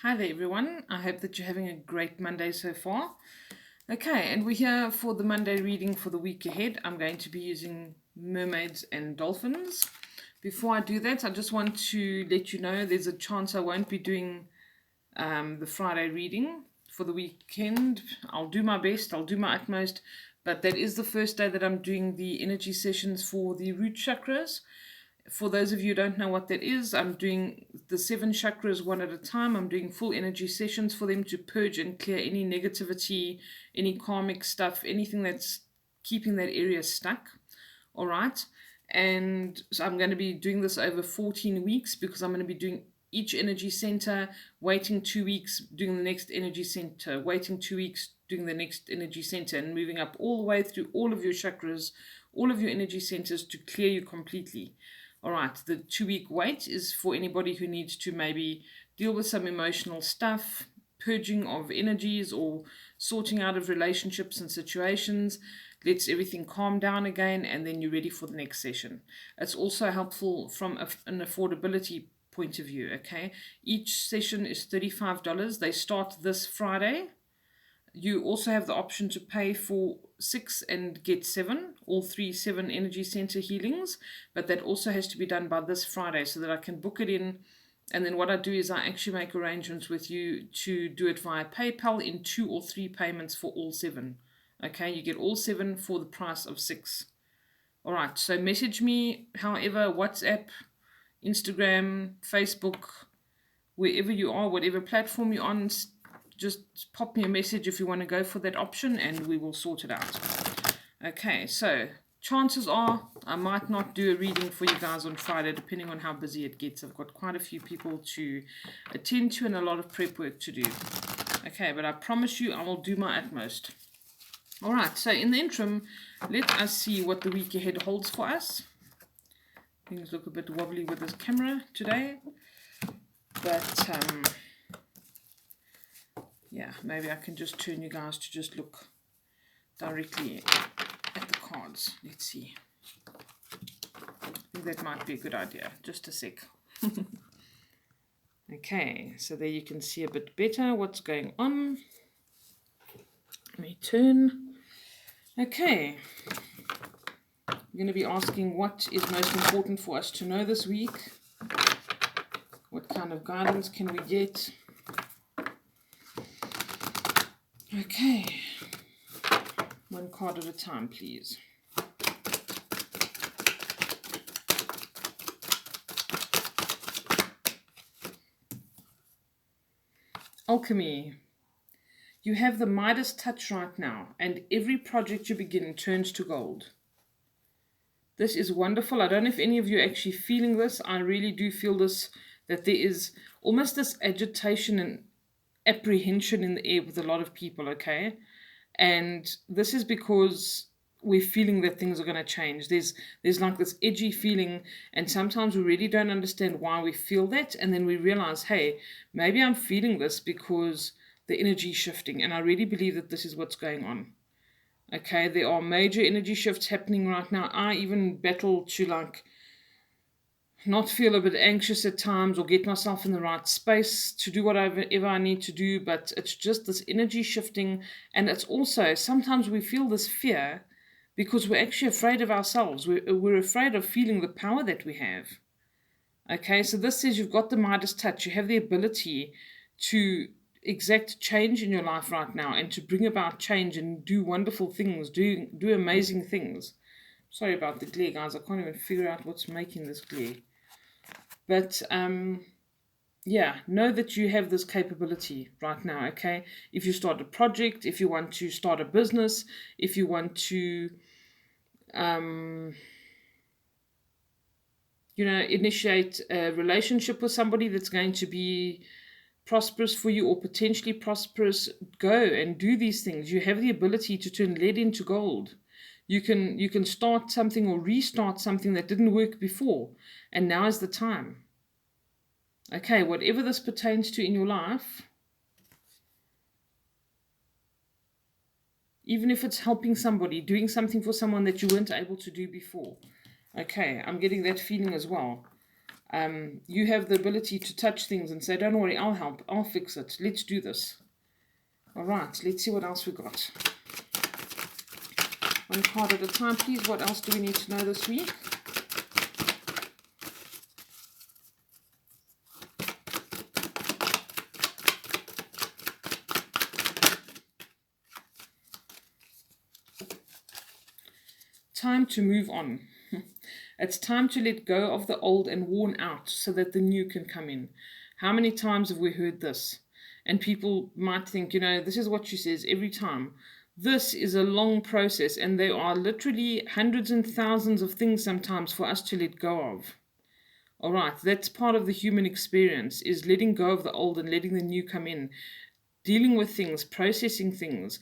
Hi there everyone, I hope that you're having a great Monday so far. Okay, and we're here for the Monday reading for the week ahead. I'm going to be using mermaids and dolphins. Before I do that, I just want to let you know there's a chance I won't be doing the Friday reading for the weekend. I'll do my best, I'll do my utmost, but that is the first day that I'm doing the energy sessions for the root chakras. For those of you who don't know what that is, I'm doing the 7 chakras one at a time. I'm doing full energy sessions for them to purge and clear any negativity, any karmic stuff, anything that's keeping that area stuck. All right. And so I'm going to be doing this over 14 weeks because I'm going to be doing each energy center, waiting 2 weeks, doing the next energy center, waiting 2 weeks, doing the next energy center, and moving up all the way through all of your chakras, all of your energy centers to clear you completely. All right, the 2 week wait is for anybody who needs to maybe deal with some emotional stuff, purging of energies, or sorting out of relationships and situations. Lets everything calm down again, and then you're ready for the next session. It's also helpful from an affordability point of view. Okay, each session is $35. They start this Friday. You also have the option to pay for 6 and get 7, all 7 energy center healings, but that also has to be done by this Friday so that I can book it in. And then what I do is I actually make arrangements with you to do it via PayPal in 2 or 3 payments for all 7. Okay, you get all 7 for the price of 6. All right, so message me, however, WhatsApp, Instagram, Facebook, wherever you are, whatever platform you're on, just pop me a message if you want to go for that option and we will sort it out. Okay, so chances are I might not do a reading for you guys on Friday, depending on how busy it gets. I've got quite a few people to attend to and a lot of prep work to do. Okay, but I promise you I will do my utmost. All right, so in the interim, let us see what the week ahead holds for us. Things look a bit wobbly with this camera today, but yeah, maybe I can just turn you guys to just look directly at the cards. Let's see. I think that might be a good idea. Just a sec. Okay, so there you can see a bit better what's going on. Let me turn. Okay. I'm going to be asking what is most important for us to know this week. What kind of guidance can we get? Okay. One card at a time, please. Alchemy. You have the Midas touch right now, and every project you begin turns to gold. This is wonderful. I don't know if any of you are actually feeling this. I really do feel this, that there is almost this agitation and apprehension in the air with a lot of people, okay? And this is because we're feeling that things are going to change. There's like this edgy feeling, and sometimes we really don't understand why we feel that, and then we realize, hey, maybe I'm feeling this because the energy is shifting, and I really believe that this is what's going on. Okay, there are major energy shifts happening right now. I even battle to like not feel a bit anxious at times or get myself in the right space to do whatever I need to do, but it's just this energy shifting. And it's also sometimes we feel this fear because we're actually afraid of ourselves. We're afraid of feeling the power that we have. Okay, so this says you've got the Midas touch. You have the ability to exact change in your life right now and to bring about change and do wonderful things, do amazing things. Sorry about the glare, guys. I can't even figure out what's making this glare. But yeah, know that you have this capability right now, okay? If you start a project, if you want to start a business, if you want to initiate a relationship with somebody that's going to be prosperous for you or potentially prosperous, go and do these things. You have the ability to turn lead into gold. You can start something or restart something that didn't work before, and now is the time. Okay, whatever this pertains to in your life, even if it's helping somebody, doing something for someone that you weren't able to do before. Okay, I'm getting that feeling as well. You have the ability to touch things and say, don't worry, I'll help, I'll fix it, let's do this. All right, let's see what else we got. One card at a time, please. What else do we need to know this week? Time to move on. It's time to let go of the old and worn out so that the new can come in. How many times have we heard this? And people might think, this is what she says every time. This is a long process, and there are literally hundreds and thousands of things sometimes for us to let go of. All right, that's part of the human experience, is letting go of the old and letting the new come in. Dealing with things, processing things,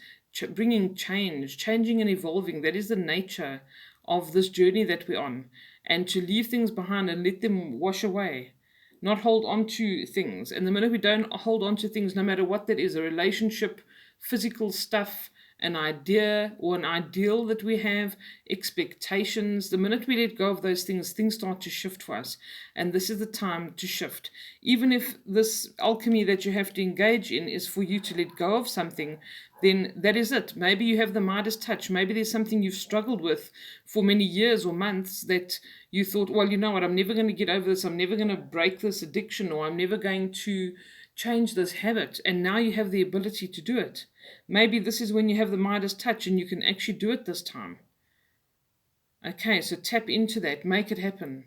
bringing change, changing and evolving. That is the nature of this journey that we're on. And to leave things behind and let them wash away, not hold on to things. And the minute we don't hold on to things, no matter what that is, a relationship, physical stuff, an idea or an ideal that we have, expectations, the minute we let go of those things, things start to shift for us. And this is the time to shift. Even if this alchemy that you have to engage in is for you to let go of something, then that is it. Maybe you have the Midas touch. Maybe there's something you've struggled with for many years or months that you thought, well, you know what, I'm never going to get over this. I'm never going to break this addiction, or I'm never going to change this habit. And now you have the ability to do it. Maybe this is when you have the Midas touch and you can actually do it this time. Okay, so tap into that. Make it happen.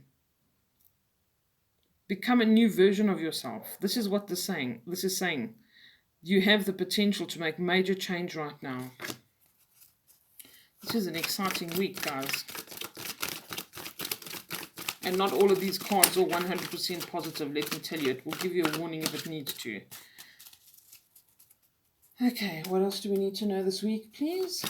Become a new version of yourself. This is what this is saying. You have the potential to make major change right now. This is an exciting week, guys. And not all of these cards are 100% positive, let me tell you. It will give you a warning if it needs to. Okay, what else do we need to know this week, please?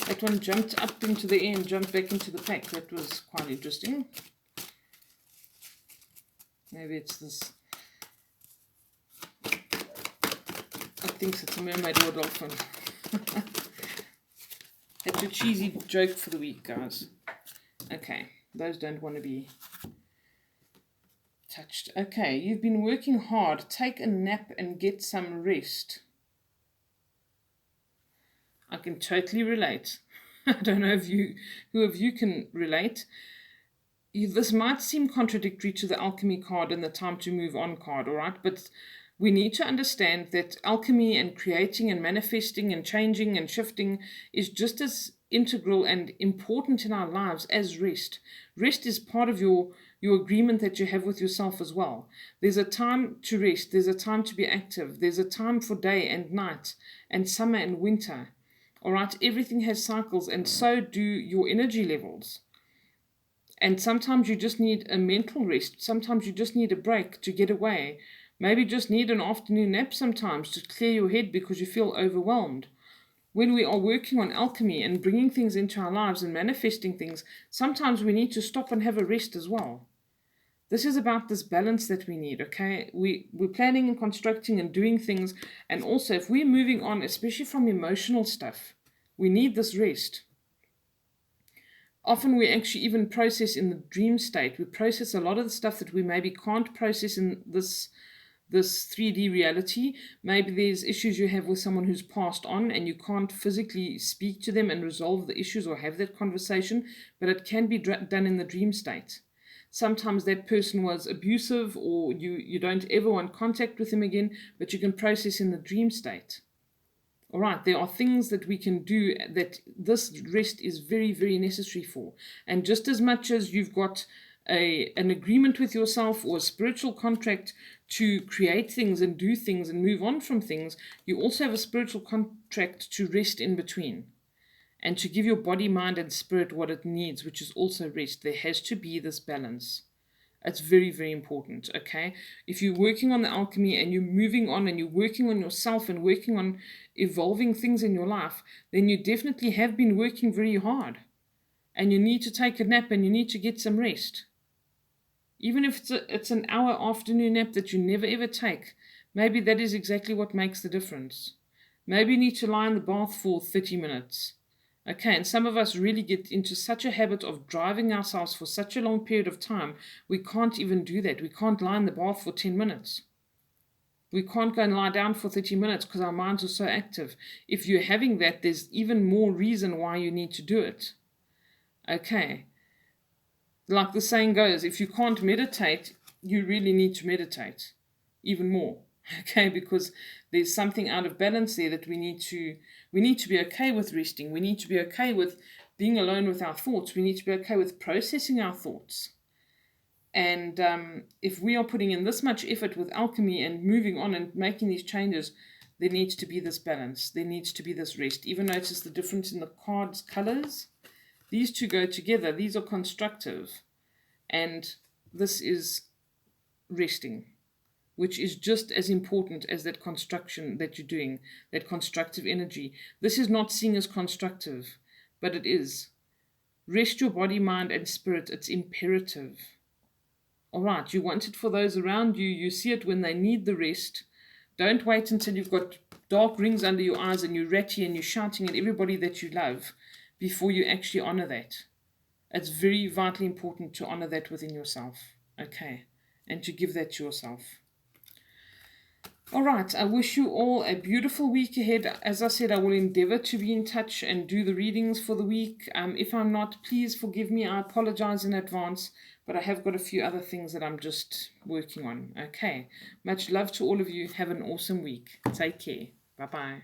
That one jumped up into the air and jumped back into the pack. That was quite interesting. Maybe it's this. It thinks it's a mermaid or a dolphin. That's your cheesy joke for the week, guys. Okay, those don't want to be touched. Okay, you've been working hard. Take a nap and get some rest. I can totally relate. I don't know if who of you can relate. This might seem contradictory to the alchemy card and the time to move on card, all right? But we need to understand that alchemy and creating and manifesting and changing and shifting is just as integral and important in our lives as rest. Rest is part of your agreement that you have with yourself as well. There's a time to rest. There's a time to be active. There's a time for day and night and summer and winter. All right, everything has cycles, and so do your energy levels. And sometimes you just need a mental rest. Sometimes you just need a break to get away. Maybe just need an afternoon nap sometimes to clear your head because you feel overwhelmed. When we are working on alchemy and bringing things into our lives and manifesting things, sometimes we need to stop and have a rest as well. This is about this balance that we need, okay? We're planning and constructing and doing things. And also, if we're moving on, especially from emotional stuff, we need this rest. Often we actually even process in the dream state. We process a lot of the stuff that we maybe can't process in this 3D reality. Maybe there's issues you have with someone who's passed on and you can't physically speak to them and resolve the issues or have that conversation, but it can be done in the dream state. Sometimes that person was abusive or you don't ever want contact with them again, but you can process in the dream state. All right, there are things that we can do that this rest is very, very necessary for. And just as much as you've got an agreement with yourself or a spiritual contract to create things and do things and move on from things, you also have a spiritual contract to rest in between and to give your body, mind, and spirit what it needs, which is also rest. There has to be this balance. It's very, very important, okay? If you're working on the alchemy and you're moving on and you're working on yourself and working on evolving things in your life, then you definitely have been working very hard. And you need to take a nap and you need to get some rest. Even if it's an hour afternoon nap that you never ever take, maybe that is exactly what makes the difference. Maybe you need to lie in the bath for 30 minutes. Okay, and some of us really get into such a habit of driving ourselves for such a long period of time, we can't even do that. We can't lie in the bath for 10 minutes. We can't go and lie down for 30 minutes because our minds are so active. If you're having that, there's even more reason why you need to do it. Okay. Like the saying goes, if you can't meditate, you really need to meditate even more. Okay, because there's something out of balance there that we need to be okay with resting. We need to be okay with being alone with our thoughts. We need to be okay with processing our thoughts. And if we are putting in this much effort with alchemy and moving on and making these changes, there needs to be this balance. There needs to be this rest. Even notice the difference in the cards' colors. These two go together. These are constructive. And this is resting, which is just as important as that construction that you're doing, that constructive energy. This is not seen as constructive, but it is. Rest your body, mind, and spirit. It's imperative. All right, you want it for those around you. You see it when they need the rest. Don't wait until you've got dark rings under your eyes and you're ratty and you're shouting at everybody that you love before you actually honor that. It's very vitally important to honor that within yourself, okay, and to give that to yourself. All right, I wish you all a beautiful week ahead. As I said, I will endeavor to be in touch and do the readings for the week. If I'm not, please forgive me. I apologize in advance, but I have got a few other things that I'm just working on. Okay, much love to all of you. Have an awesome week. Take care. Bye-bye.